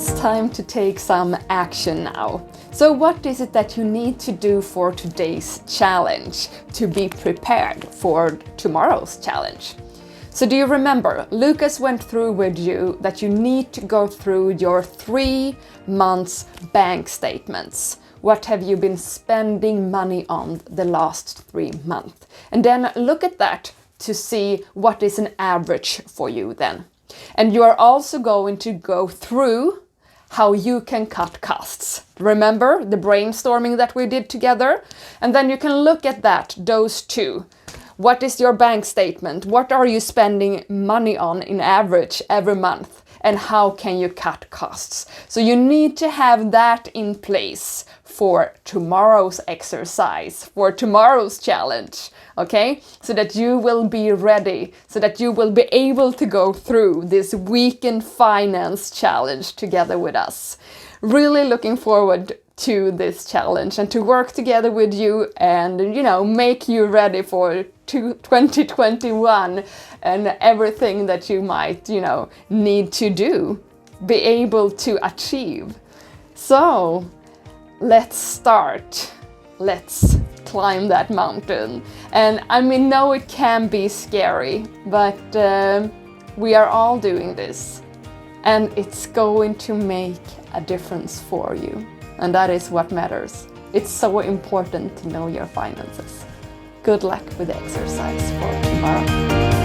it's time to take some action now. So what is it that you need to do for today's challenge to be prepared for tomorrow's challenge? So do you remember, Lucas went through with you that you need to go through your 3 months bank statements. What have you been spending money on the last 3 months? And then look at that to see what is an average for you then. And you are also going to go through how you can cut costs. Remember the brainstorming that we did together? And then you can look at that, those two. What is your bank statement? What are you spending money on in average every month? And how can you cut costs? So you need to have that in place for tomorrow's exercise, for tomorrow's challenge, okay? So that you will be ready, so that you will be able to go through this weekend finance challenge together with us. Really looking forward to this challenge and to work together with you and, make you ready for 2021 and everything that you might, need to do, be able to achieve. So let's start. Let's climb that mountain. And no, it can be scary, but we are all doing this. And it's going to make a difference for you. And that is what matters. It's so important to know your finances. Good luck with the exercise for tomorrow.